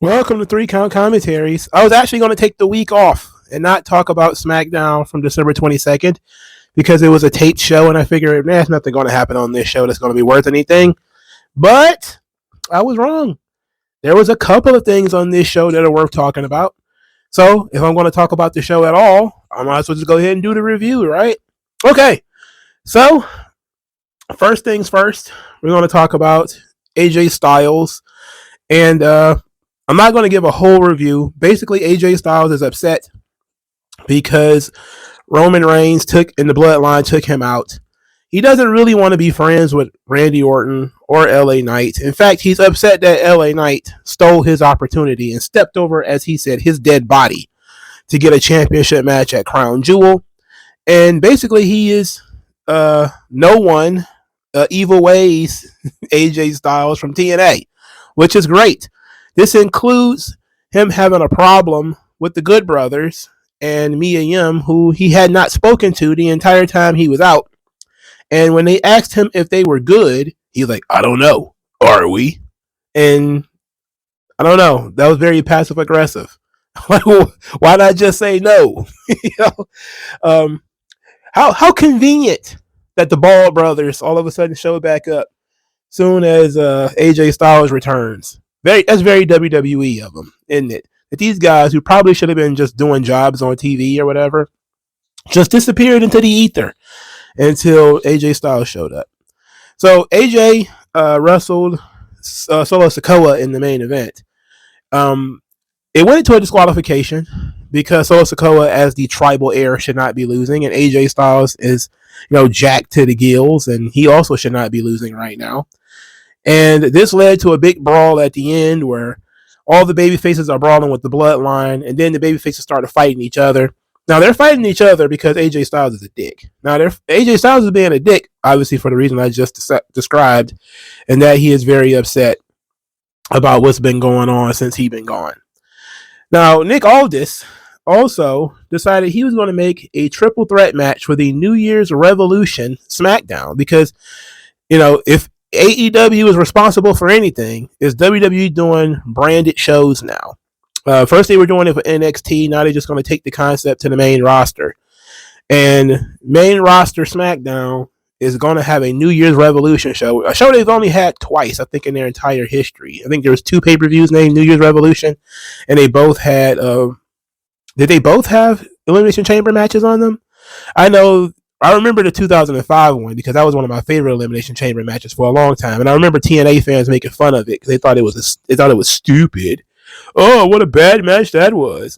Welcome to Three Count Commentaries. I was actually going to take the week off and not talk about SmackDown from December 22nd because it was a taped show, and I figured there's nothing going to happen on this show that's going to be worth anything. But I was wrong. There was a couple of things on this show that are worth talking about. So if I'm going to talk about the show at all, I might as well just go ahead and do the review, right? Okay. So first things first, we're going to talk about AJ Styles. And I'm not going to give a whole review. Basically, AJ Styles is upset because Roman Reigns and the bloodline took him out. He doesn't really want to be friends with Randy Orton or LA Knight. In fact, he's upset that LA Knight stole his opportunity and stepped over, as he said, his dead body to get a championship match at Crown Jewel. And basically, he is no one, Evil Ways, AJ Styles from TNA, which is great. This includes him having a problem with the Good Brothers and Mia Yim, who he had not spoken to the entire time he was out. And when they asked him if they were good, he's like, I don't know. Are we? And I don't know. That was very passive aggressive. Why not just say no? How convenient that the Ball brothers all of a sudden show back up soon as AJ Styles returns. That's very WWE of them, isn't it? That these guys who probably should have been just doing jobs on TV or whatever just disappeared into the ether until AJ Styles showed up. So AJ wrestled Solo Sikoa in the main event. It went into a disqualification because Solo Sikoa, as the tribal heir, should not be losing, and AJ Styles is, jacked to the gills, and he also should not be losing right now. And this led to a big brawl at the end where all the baby faces are brawling with the bloodline, and then the baby faces started fighting each other. Now, they're fighting each other because AJ Styles is a dick. Now, AJ Styles is being a dick, obviously, for the reason I just described, and that he is very upset about what's been going on since he's been gone. Now, Nick Aldis also decided he was going to make a triple threat match for the New Year's Revolution SmackDown because, if AEW is responsible for anything, is WWE doing branded shows now. First they were doing it for NXT, now they're just going to take the concept to the main roster. And main roster SmackDown is going to have a New Year's Revolution show, a show they've only had twice, I think, in their entire history. I think there was 2 pay-per-views named New Year's Revolution, and they both had, did they both have Elimination Chamber matches on them? I remember the 2005 one because that was one of my favorite Elimination Chamber matches for a long time, and I remember TNA fans making fun of it because they thought it was stupid. Oh, what a bad match that was!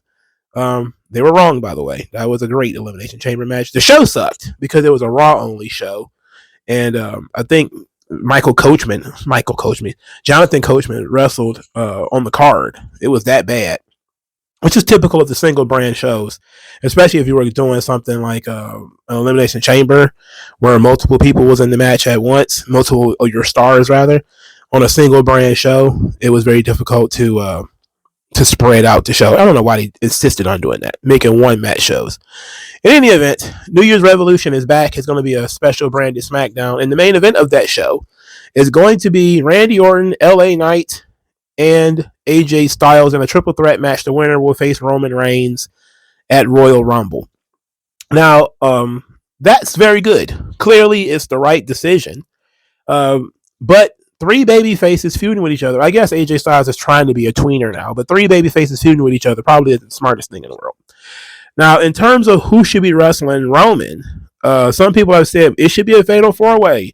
They were wrong, by the way. That was a great Elimination Chamber match. The show sucked because it was a Raw only show, and I think Jonathan Coachman wrestled on the card. It was that bad, which is typical of the single brand shows, especially if you were doing something like an Elimination Chamber where multiple people was in the match at once, multiple of your stars rather, on a single brand show. It was very difficult to spread out the show. I don't know why they insisted on doing that, making one match shows. In any event, New Year's Revolution is back. It's going to be a special branded SmackDown, and the main event of that show is going to be Randy Orton, LA Knight, and AJ Styles in a triple threat match. The winner will face Roman Reigns at Royal Rumble. Now, that's very good. Clearly, it's the right decision. But 3 baby faces feuding with each other. I guess AJ Styles is trying to be a tweener now, but 3 baby faces feuding with each other probably isn't the smartest thing in the world. Now, in terms of who should be wrestling Roman, some people have said it should be a fatal 4-way.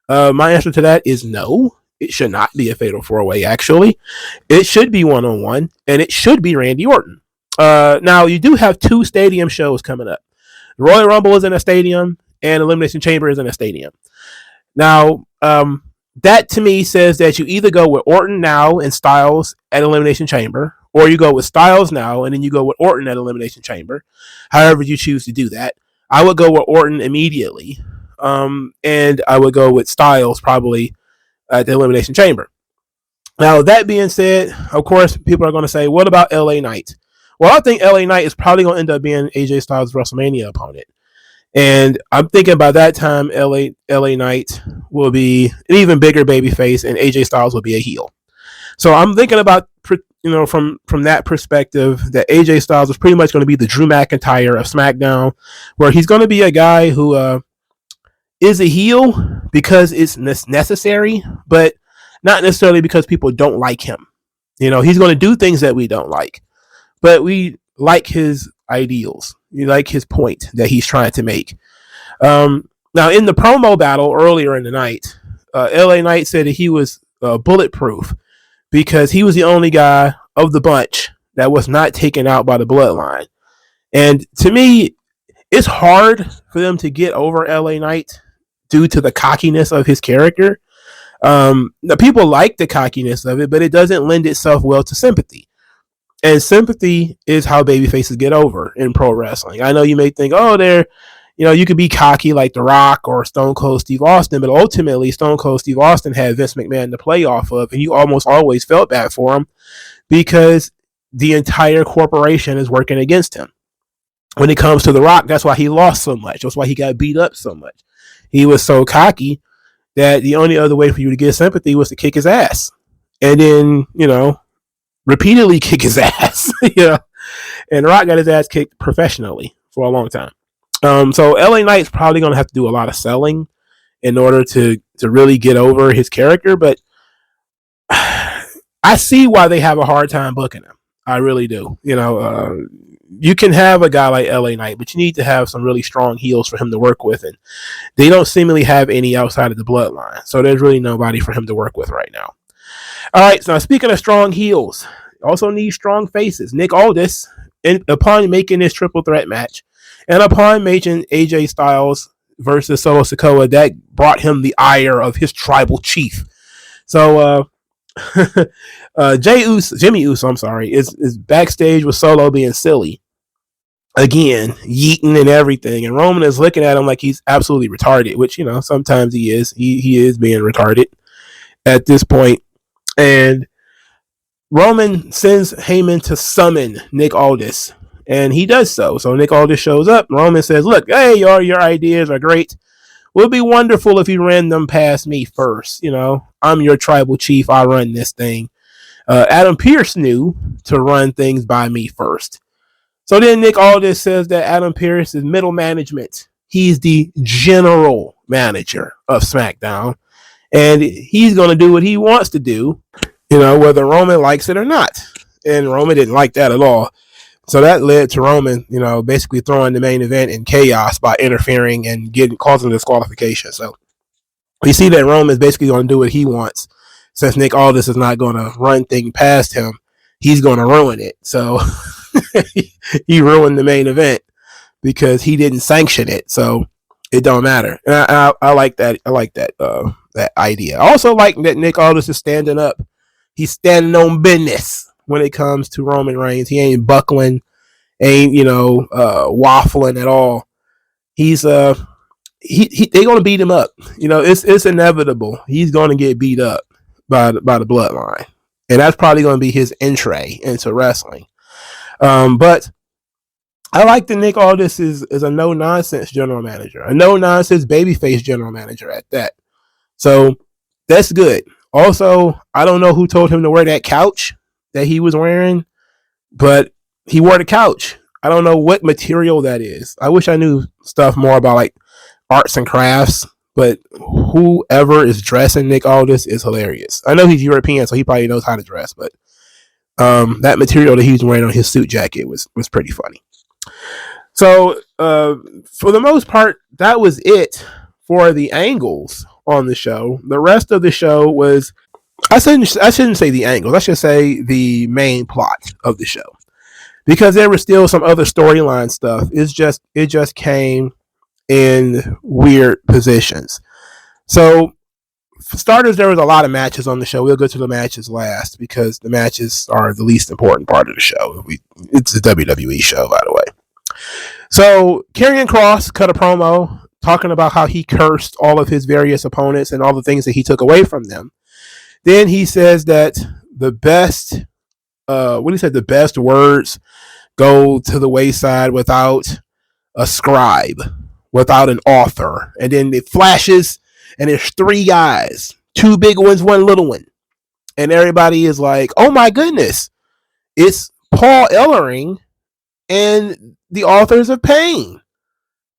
My answer to that is no. It should not be a fatal 4-way, actually. It should be one-on-one, and it should be Randy Orton. Now, you do have 2 stadium shows coming up. Royal Rumble is in a stadium, and Elimination Chamber is in a stadium. Now, that to me says that you either go with Orton now and Styles at Elimination Chamber, or you go with Styles now and then you go with Orton at Elimination Chamber. However you choose to do that. I would go with Orton immediately, and I would go with Styles probably at the Elimination Chamber. Now, that being said, of course, people are going to say, what about LA Knight? Well, I think LA Knight is probably going to end up being AJ Styles' WrestleMania opponent. And I'm thinking by that time, LA Knight will be an even bigger babyface, and AJ Styles will be a heel. So I'm thinking about from that perspective, that AJ Styles is pretty much going to be the Drew McIntyre of SmackDown, where he's going to be a guy who is a heel because it's necessary, but not necessarily because people don't like him. He's going to do things that we don't like, but we like his ideals. We like his point that he's trying to make. Now, in the promo battle earlier in the night, LA Knight said that he was bulletproof because he was the only guy of the bunch that was not taken out by the bloodline. And to me, it's hard for them to get over LA Knight due to the cockiness of his character. The people like the cockiness of it, but it doesn't lend itself well to sympathy. And sympathy is how babyfaces get over in pro wrestling. I know you may think, you could be cocky like The Rock or Stone Cold Steve Austin, but ultimately Stone Cold Steve Austin had Vince McMahon to play off of, and you almost always felt bad for him because the entire corporation is working against him. When it comes to The Rock, that's why he lost so much. That's why he got beat up so much. He was so cocky that the only other way for you to get sympathy was to kick his ass. And then, repeatedly kick his ass. And The Rock got his ass kicked professionally for a long time. So LA Knight's probably going to have to do a lot of selling in order to really get over his character, but I see why they have a hard time booking him. I really do. You can have a guy like LA Knight, but you need to have some really strong heels for him to work with, and they don't seemingly have any outside of the bloodline, so there's really nobody for him to work with right now. All right, so now speaking of strong heels, also need strong faces. Nick Aldis, upon making this triple threat match, and upon making AJ Styles versus Solo Sikoa, that brought him the ire of his tribal chief. So Jimmy Uso, is backstage with Solo being silly. Again, yeeting and everything. And Roman is looking at him like he's absolutely retarded, which, sometimes he is. He is being retarded at this point. And Roman sends Heyman to summon Nick Aldis. And he does so. So Nick Aldis shows up. Roman says, look, hey, your ideas are great. Would be wonderful if you ran them past me first. I'm your tribal chief. I run this thing. Adam Pearce knew to run things by me first. So then Nick Aldis says that Adam Pearce is middle management. He's the general manager of SmackDown. And he's going to do what he wants to do, whether Roman likes it or not. And Roman didn't like that at all. So that led to Roman, basically throwing the main event in chaos by interfering and causing disqualification. So we see that Roman's basically going to do what he wants. Since Nick Aldis is not going to run things past him, he's going to ruin it. So he ruined the main event because he didn't sanction it. So it don't matter. And I like that. I like that idea. I also like that Nick Aldis is standing up. He's standing on business when it comes to Roman Reigns. He ain't buckling, ain't waffling at all. He's they're gonna beat him up. It's inevitable. He's gonna get beat up by the bloodline, and that's probably gonna be his entree into wrestling. But I like that Nick Aldis is a no nonsense general manager, a no nonsense babyface general manager at that. So that's good. Also, I don't know who told him to wear that couch that he was wearing, but he wore the couch. I don't know what material that is. I wish I knew stuff more about like arts and crafts, but whoever is dressing Nick Aldis is hilarious. I know he's European, so he probably knows how to dress, but that material that he was wearing on his suit jacket was pretty funny. So for the most part, that was it for the angles on the show. The rest of the show was, I shouldn't say the angles. I should say the main plot of the show, because there was still some other storyline stuff. It just came in weird positions. So for starters, there was a lot of matches on the show. We'll go to the matches last because the matches are the least important part of the show. It's a WWE show, by the way. So Caran Cross cut a promo talking about how he cursed all of his various opponents and all the things that he took away from them. Then he says that the best words go to the wayside without a scribe, without an author. And then it flashes, and there's three guys, two big ones, one little one. And everybody is like, oh my goodness, It's Paul Ellering and the Authors of Pain.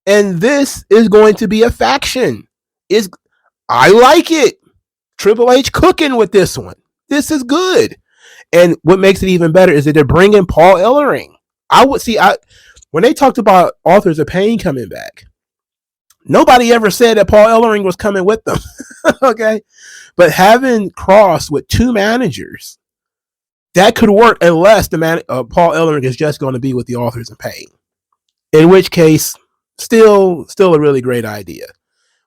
And this is going to be a faction. I like it. Triple H cooking with this one. This is good. And what makes it even better is that they're bringing Paul Ellering. When they talked about Authors of Pain coming back, nobody ever said that Paul Ellering was coming with them. Okay. But having Cross with two managers, that could work unless Paul Ellering is just going to be with the Authors of Pain. In which case, still a really great idea.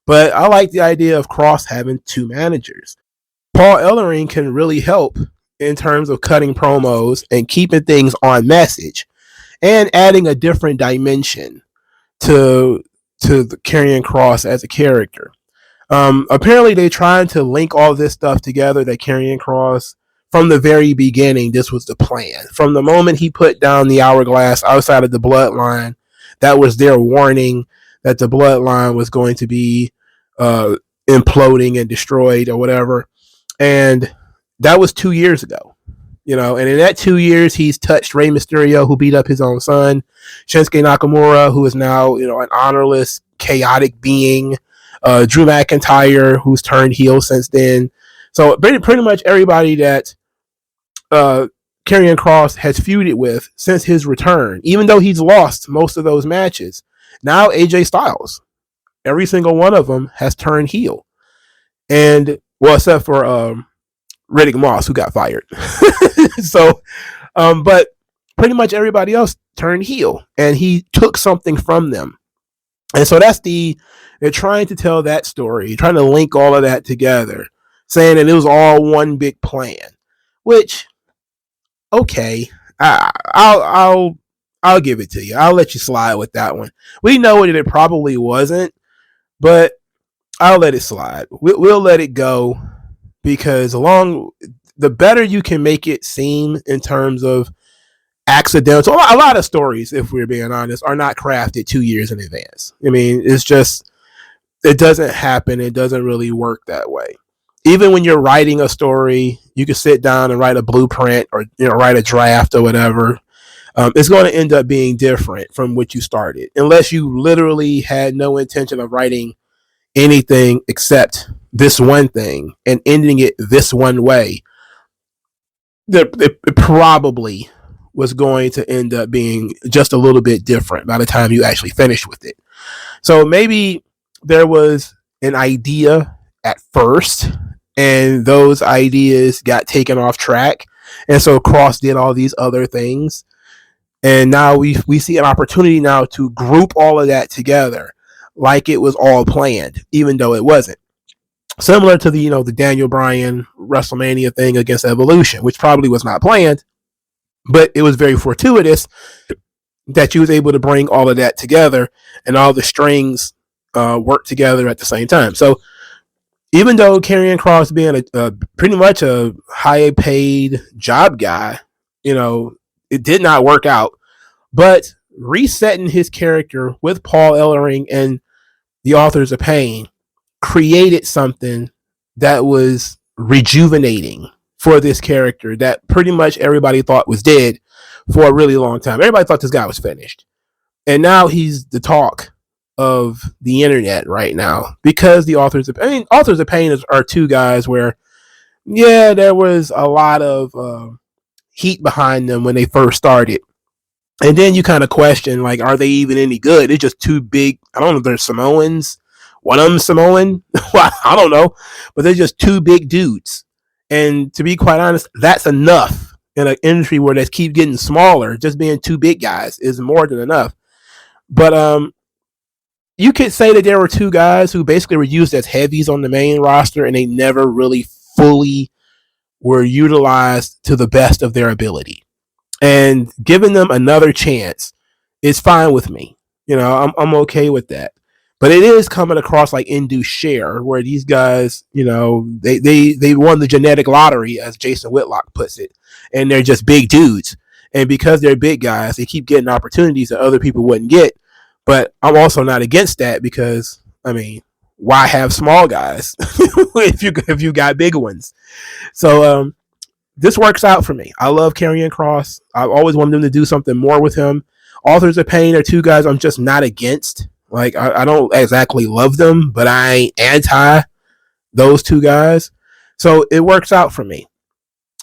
But I like the idea of Cross having two managers. Paul Ellering can really help in terms of cutting promos and keeping things on message and adding a different dimension to the Caran Cross as a character. Apparently they're trying to link all this stuff together, that Caran Cross, from the very beginning, this was the plan. From the moment he put down the hourglass outside of the bloodline, that was their warning that the bloodline was going to be imploding and destroyed or whatever. And that was 2 years ago. And in that 2 years, he's touched Rey Mysterio, who beat up his own son, Shinsuke Nakamura, who is now, an honorless, chaotic being, Drew McIntyre, who's turned heel since then. So pretty much everybody that Caran Cross has feuded with since his return, even though he's lost most of those matches. Now AJ Styles, every single one of them has turned heel. And, well, except for Riddick Moss, who got fired. So, but pretty much everybody else turned heel, and he took something from them. And so they're trying to tell that story, trying to link all of that together, saying that it was all one big plan, which, okay, I'll give it to you. I'll let you slide with that one. We know that it probably wasn't, but I'll let it slide. We'll let it go, because the better you can make it seem in terms of accidental. A lot of stories, if we're being honest, are not crafted 2 years in advance. I mean, it's just, it doesn't happen. It doesn't really work that way. Even when you're writing a story, you can sit down and write a blueprint or write a draft or whatever. It's going to end up being different from what you started, unless you literally had no intention of writing anything except this one thing and ending it this one way. It probably was going to end up being just a little bit different by the time you actually finish with it. So maybe there was an idea at first, and those ideas got taken off track, and so Cross did all these other things, and now we see an opportunity now to group all of that together like it was all planned, even though it wasn't. Similar to the Daniel Bryan WrestleMania thing against Evolution, which probably was not planned, but it was very fortuitous that you was able to bring all of that together and all the strings work together at the same time. So even though Caran Cross being a pretty much a high paid job guy, it did not work out. But resetting his character with Paul Ellering and the Authors of Pain created something that was rejuvenating for this character that pretty much everybody thought was dead for a really long time. Everybody thought this guy was finished. And now he's the talk of the internet right now, because the Authors of Pain are two guys where, yeah, there was a lot of heat behind them when they first started. And then you kind of question, like, are they even any good? It's just too big. I don't know if they're Samoans. One of them Samoan. Well, I don't know. But they're just two big dudes. And to be quite honest, that's enough in an industry where they keep getting smaller. Just being two big guys is more than enough. But you could say that there were two guys who basically were used as heavies on the main roster, and they never really fully were utilized to the best of their ability. And giving them another chance is fine with me. I'm okay with that. But it is coming across like induced share, where these guys, they won the genetic lottery, as Jason Whitlock puts it, and they're just big dudes. And because they're big guys, they keep getting opportunities that other people wouldn't get. But I'm also not against that, because, I mean, why have small guys if you got big ones? So this works out for me. I love Caran Cross. I've always wanted them to do something more with him. Authors of Pain are two guys I'm just not against. Like, I don't exactly love them, but I ain't anti those two guys. So it works out for me.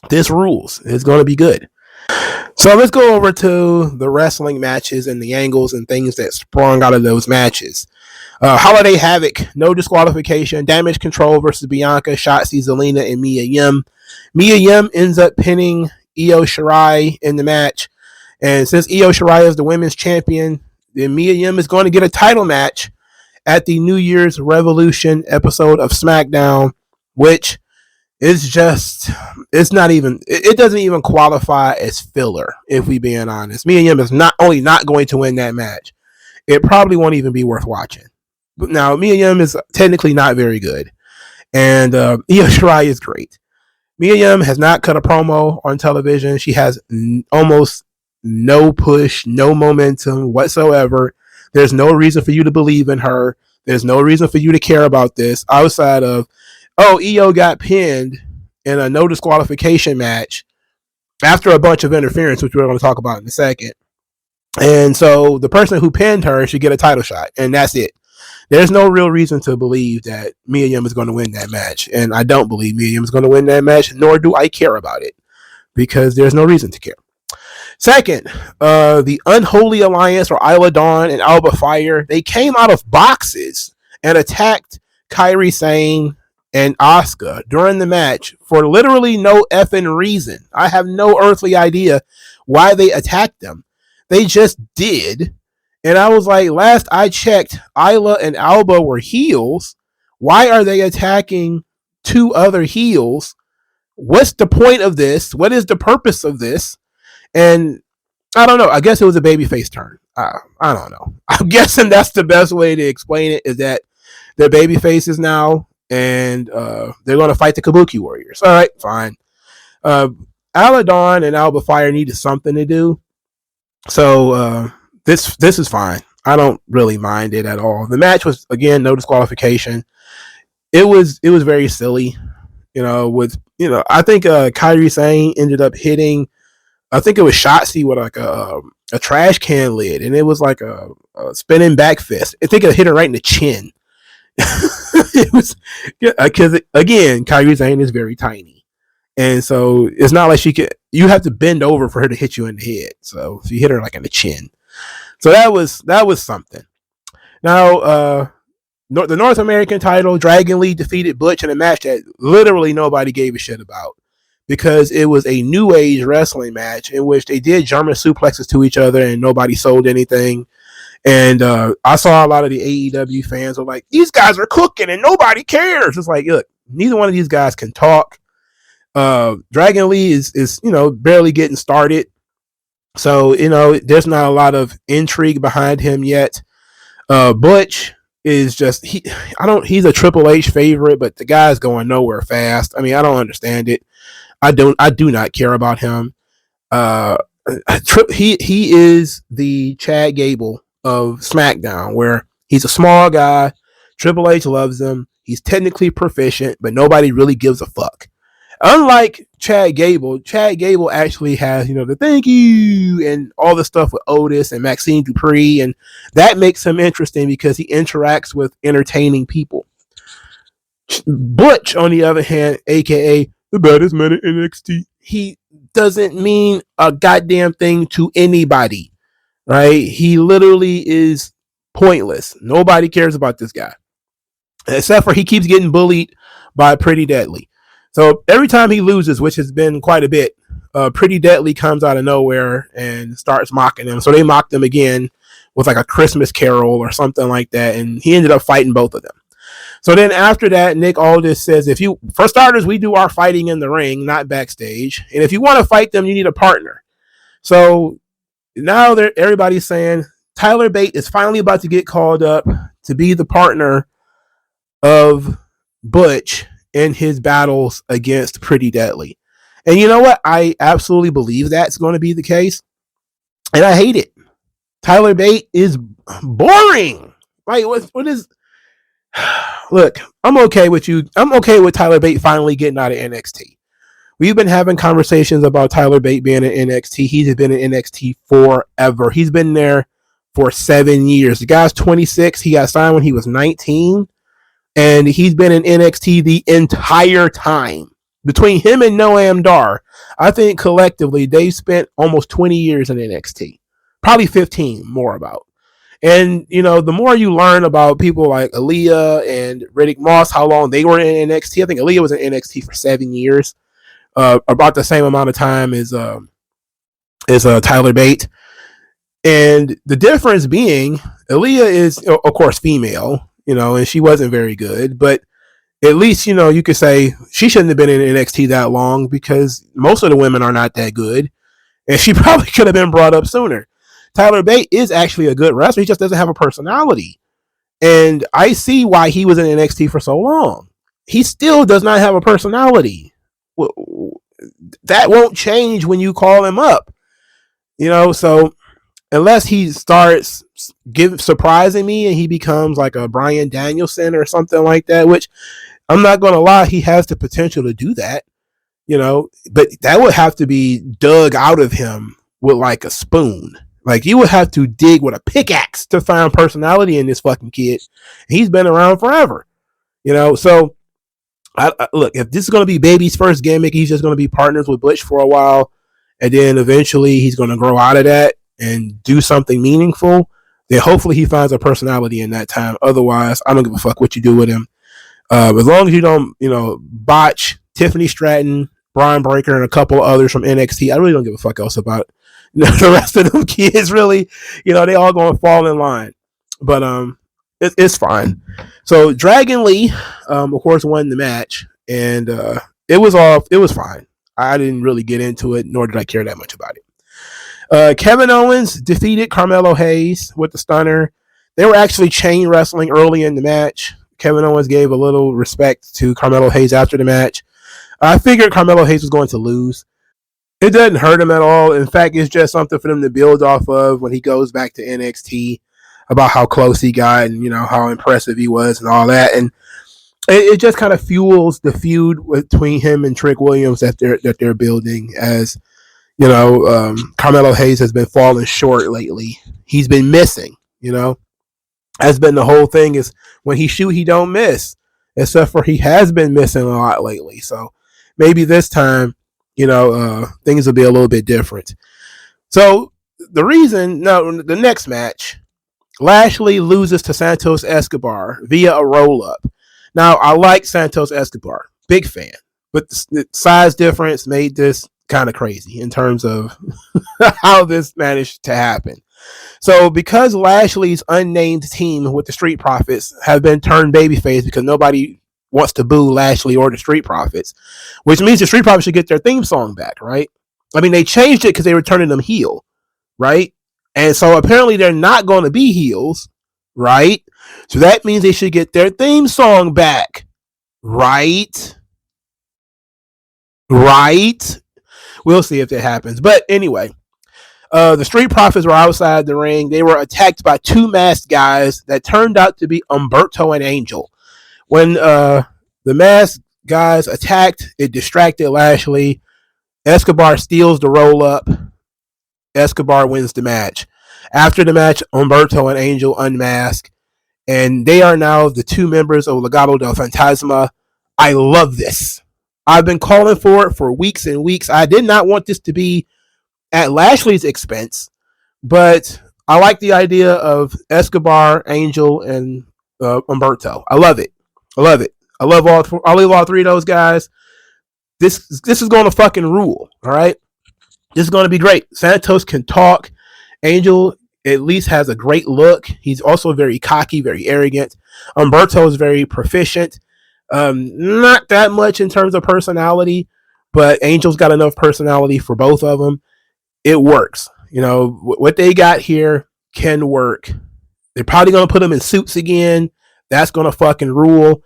This rules. It's going to be good. So let's go over to the wrestling matches and the angles and things that sprung out of those matches. Holiday Havoc, no disqualification. Damage Control versus Bianca, Shotzi, Zelina, and Mia Yim. Mia Yim ends up pinning Io Shirai in the match. And since Io Shirai is the women's champion, then Mia Yim is going to get a title match at the New Year's Revolution episode of SmackDown, which is just, it's not even, it doesn't even qualify as filler, if we being honest. Mia Yim is not only not going to win that match, it probably won't even be worth watching. But now, Mia Yim is technically not very good, and Io Shirai is great. Mia Yim has not cut a promo on television. She has almost no push, no momentum whatsoever. There's no reason for you to believe in her. There's no reason for you to care about this outside of, oh, Io got pinned in a no disqualification match after a bunch of interference, which we're going to talk about in a second. And so the person who pinned her should get a title shot, and that's it. There's no real reason to believe that Mia Yim is going to win that match, and I don't believe Mia Yim is going to win that match, nor do I care about it, because there's no reason to care. Second, the Unholy Alliance, or Isla Dawn and Alba Fire, they came out of boxes and attacked Kairi Sane and Asuka during the match for literally no effing reason. I have no earthly idea why they attacked them. They just did. And I was like, last I checked, Isla and Alba were heels. Why are they attacking two other heels? What's the point of this? What is the purpose of this? And I don't know. I guess it was a babyface turn. I don't know. I'm guessing that's the best way to explain it, is that they're baby faces now, and they're going to fight the Kabuki Warriors. All right, fine. Isla Dawn and Alba Fire needed something to do. So this is fine. I don't really mind it at all. The match was, again, no disqualification. It was very silly, I think Kairi Sane ended up hitting, I think it was Shotzi with like a trash can lid, and it was like a spinning back fist. I think it hit her right in the chin. It was, because again, Kairi Sane is very tiny, and so it's not like you have to bend over for her to hit you in the head. So she hit her like in the chin. So that was something. Now, the North American title, Dragon Lee defeated Butch in a match that literally nobody gave a shit about, because it was a New Age wrestling match in which they did German suplexes to each other and nobody sold anything. And I saw a lot of the AEW fans were like, these guys are cooking and nobody cares. It's like, look, neither one of these guys can talk. Dragon Lee is barely getting started. So, there's not a lot of intrigue behind him yet. Butch is just, he's a Triple H favorite, but the guy's going nowhere fast. I mean, I don't understand it. I do not care about him. He is the Chad Gable of SmackDown, where he's a small guy. Triple H loves him. He's technically proficient, but nobody really gives a fuck. Unlike Chad Gable actually has, the thank you and all the stuff with Otis and Maxine Dupree, and that makes him interesting because he interacts with entertaining people. Butch, on the other hand, aka the baddest man in NXT, he doesn't mean a goddamn thing to anybody, right? He literally is pointless. Nobody cares about this guy, except for he keeps getting bullied by Pretty Deadly. So every time he loses, which has been quite a bit, Pretty Deadly comes out of nowhere and starts mocking him. So they mocked him again with like a Christmas Carol or something like that, and he ended up fighting both of them. So then after that, Nick Aldis says, for starters, we do our fighting in the ring, not backstage. And if you want to fight them, you need a partner. So now everybody's saying Tyler Bate is finally about to get called up to be the partner of Butch in his battles against Pretty Deadly. And you know what? I absolutely believe that's going to be the case. And I hate it. Tyler Bate is boring. Like, what is... Look, I'm okay with you. I'm okay with Tyler Bate finally getting out of NXT. we've been having conversations about Tyler Bate being in NXT. He's been in NXT forever. He's been there for 7 years. The guy's 26. He got signed when he was 19. And he's been in NXT the entire time. Between him and Noam Dar, I think collectively they've spent almost 20 years in NXT. Probably 15 more about. And, the more you learn about people like Aaliyah and Riddick Moss, how long they were in NXT. I think Aaliyah was in NXT for 7 years. About the same amount of time as Tyler Bate. And the difference being, Aaliyah is, of course, female, and she wasn't very good. But at least, you could say she shouldn't have been in NXT that long because most of the women are not that good. And she probably could have been brought up sooner. Tyler Bate is actually a good wrestler. He just doesn't have a personality. And I see why he was in NXT for so long. He still does not have a personality. That won't change when you call him up. So unless he starts surprising me and he becomes like a Bryan Danielson or something like that, which I'm not going to lie, he has the potential to do that, but that would have to be dug out of him with like a spoon. Like you would have to dig with a pickaxe to find personality in this fucking kid. He's been around forever, so I look, if this is going to be Baby's first gimmick, he's just going to be partners with Butch for a while. And then eventually he's going to grow out of that and do something meaningful. Then hopefully he finds a personality in that time. Otherwise, I don't give a fuck what you do with him. As long as you don't, botch Tiffany Stratton, Brian Breaker, and a couple of others from NXT, I really don't give a fuck else about the rest of them kids. Really, they all going to fall in line. But it's fine. So Dragon Lee, of course, won the match, and it was fine. I didn't really get into it, nor did I care that much about it. Kevin Owens defeated Carmelo Hayes with the stunner. They were actually chain wrestling early in the match. Kevin Owens gave a little respect to Carmelo Hayes after the match. I figured Carmelo Hayes was going to lose. It doesn't hurt him at all. In fact, it's just something for them to build off of when he goes back to NXT about how close he got and, how impressive he was and all that. And it just kind of fuels the feud between him and Trick Williams that they're building as, Carmelo Hayes has been falling short lately. He's been missing, That's been the whole thing is when he shoot, he don't miss, except for he has been missing a lot lately. So maybe this time, things will be a little bit different. So the next match, Lashley loses to Santos Escobar via a roll-up. Now, I like Santos Escobar. Big fan. But the size difference made this kind of crazy in terms of how this managed to happen. So, because Lashley's unnamed team with the Street Profits have been turned babyface because nobody wants to boo Lashley or the Street Profits, which means the Street Profits should get their theme song back, right? I mean, they changed it because they were turning them heel, right? And so apparently they're not going to be heels, right? So that means they should get their theme song back, right? Right? We'll see if that happens. But anyway, the Street Profits were outside the ring. They were attacked by two masked guys that turned out to be Humberto and Angel. When the masked guys attacked, it distracted Lashley. Escobar steals the roll-up. Escobar wins the match. After the match, Humberto and Angel unmask, and they are now the two members of Legado del Fantasma. I love this. I've been calling for it for weeks and weeks. I did not want this to be at Lashley's expense, but I like the idea of Escobar, Angel, and Humberto. I love it. I love it. I love all three of those guys. This is going to fucking rule, all right? This is going to be great. Santos can talk. Angel at least has a great look. He's also very cocky, very arrogant. Humberto is very proficient. Not that much in terms of personality, but Angel's got enough personality for both of them. It works. What they got here can work. They're probably going to put them in suits again. That's going to fucking rule.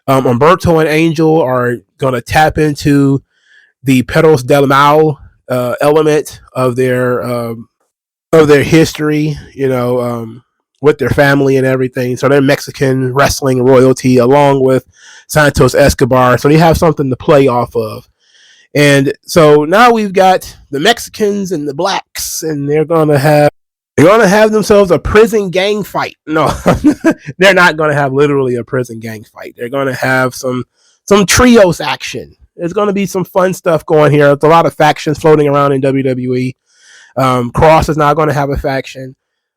Humberto and Angel are going to tap into the Perros del Mal element of their history, with their family and everything. So they're Mexican wrestling royalty along with Santos Escobar. So they have something to play off of. And so now we've got the Mexicans and the blacks, and they're gonna have themselves a prison gang fight. No, they're not gonna have literally a prison gang fight. They're gonna have some trios action. There's gonna be some fun stuff going here. There's a lot of factions floating around in WWE. Cross is not gonna have a faction.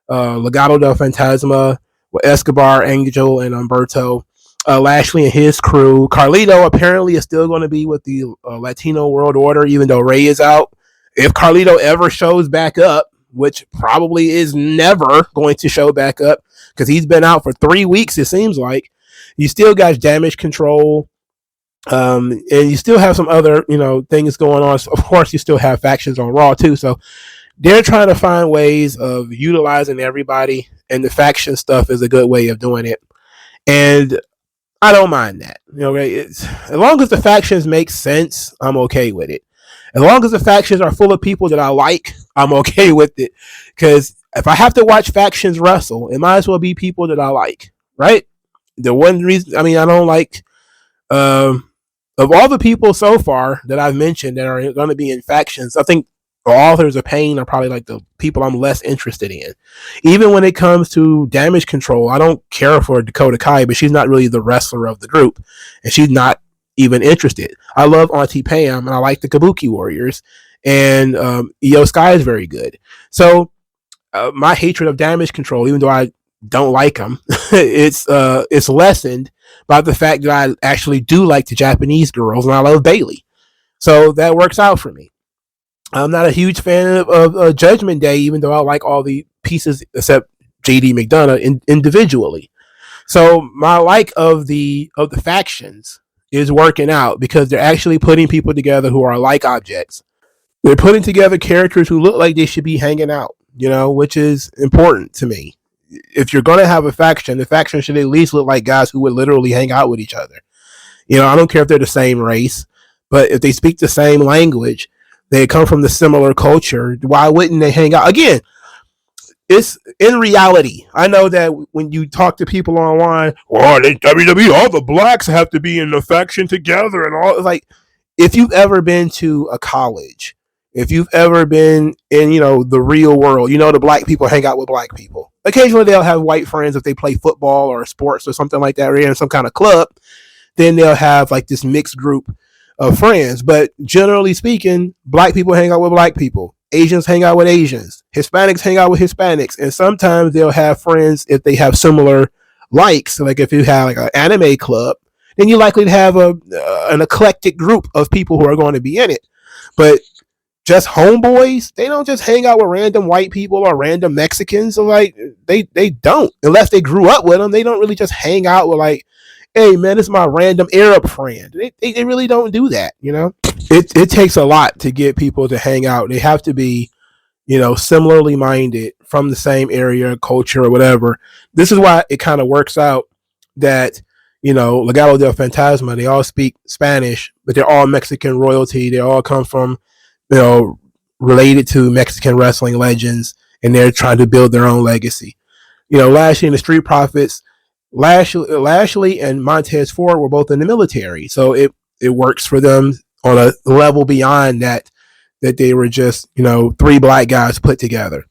Legado del Fantasma with Escobar, Angel, and Humberto. Lashley and his crew. Carlito apparently is still going to be with the Latino World Order, even though Rey is out. If Carlito ever shows back up, which probably is never going to show back up because he's been out for 3 weeks, it seems like, you still got Damage Control. And you still have some other, things going on. So of course, you still have factions on Raw too. So they're trying to find ways of utilizing everybody, and the faction stuff is a good way of doing it. And I don't mind that. As long as the factions make sense, I'm okay with it. As long as the factions are full of people that I like, I'm okay with it. Because if I have to watch factions wrestle, it might as well be people that I like, right? The one reason, I don't like, of all the people so far that I've mentioned that are going to be in factions, I think the Authors of Pain are probably like the people I'm less interested in. Even when it comes to Damage Control, I don't care for Dakota Kai, but she's not really the wrestler of the group, and she's not even interested. I love Auntie Pam, and I like the Kabuki Warriors, and Io Sky is very good. So my hatred of Damage Control, even though I don't like them, it's lessened by the fact that I actually do like the Japanese girls, and I love Bayley. So that works out for me. I'm not a huge fan of Judgment Day, even though I like all the pieces except JD McDonough individually. So my like of the factions is working out because they're actually putting people together who are like objects. They're putting together characters who look like they should be hanging out, which is important to me. If you're going to have a faction, the faction should at least look like guys who would literally hang out with each other. I don't care if they're the same race, but if they speak the same language, they come from the similar culture, why wouldn't they hang out? Again, it's in reality. I know that when you talk to people online, WWE, all the blacks have to be in the faction together and all. Like, if you've ever been to a college, if you've ever been in, the real world, the black people hang out with black people. Occasionally they'll have white friends if they play football or sports or something like that, or in some kind of club. Then they'll have like this mixed group of friends, but generally speaking, black people hang out with black people, Asians hang out with Asians, Hispanics hang out with Hispanics, and sometimes they'll have friends if they have similar likes. Like if you have like an anime club, then you're likely to have an eclectic group of people who are going to be in it. But just homeboys, they don't just hang out with random white people or random Mexicans. So like they don't, unless they grew up with them. They don't really just hang out with like, hey man, it's my random Arab friend. They really don't do that, It takes a lot to get people to hang out. They have to be, similarly minded from the same area, culture, or whatever. This is why it kind of works out that, Legado del Fantasma, they all speak Spanish, but they're all Mexican royalty. They all come from, related to Mexican wrestling legends, and they're trying to build their own legacy. Lashley and the Street Profits, Lashley and Montez Ford were both in the military, so it works for them on a level beyond that they were just three black guys put together.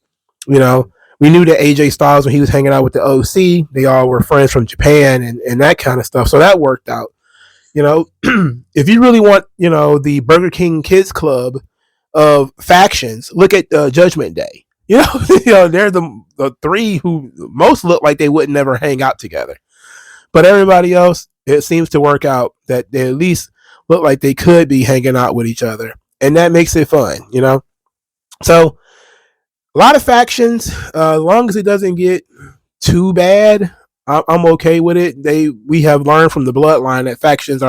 We knew that AJ Styles, when he was hanging out with the OC, they all were friends from Japan and that kind of stuff, so that worked out. If you really want the Burger King Kids Club of factions, look at Judgment Day. They're the three who most look like they would never hang out together. But everybody else, it seems to work out that they at least look like they could be hanging out with each other. And that makes it fun, So, a lot of factions, as long as it doesn't get too bad, I'm okay with it. We have learned from the bloodline that factions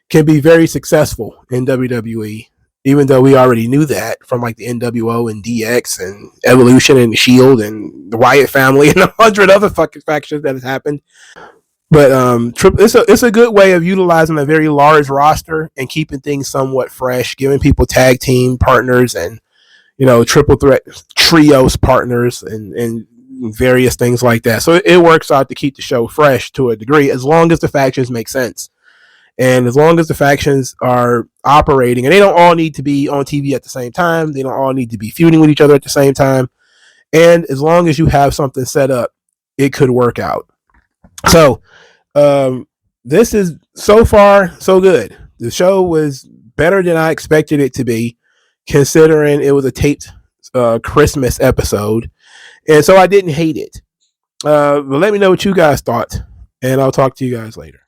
can be very successful in WWE. Even though we already knew that from like the NWO and DX and Evolution and Shield and the Wyatt family and 100 other fucking factions that has happened. But it's a good way of utilizing a very large roster and keeping things somewhat fresh, giving people tag team partners and triple threat trios partners and various things like that. So it works out to keep the show fresh to a degree, as long as the factions make sense. And as long as the factions are operating, and they don't all need to be on TV at the same time, they don't all need to be feuding with each other at the same time. And as long as you have something set up, it could work out. So this is so far so good. The show was better than I expected it to be, considering it was a taped Christmas episode. And so I didn't hate it. But let me know what you guys thought, and I'll talk to you guys later.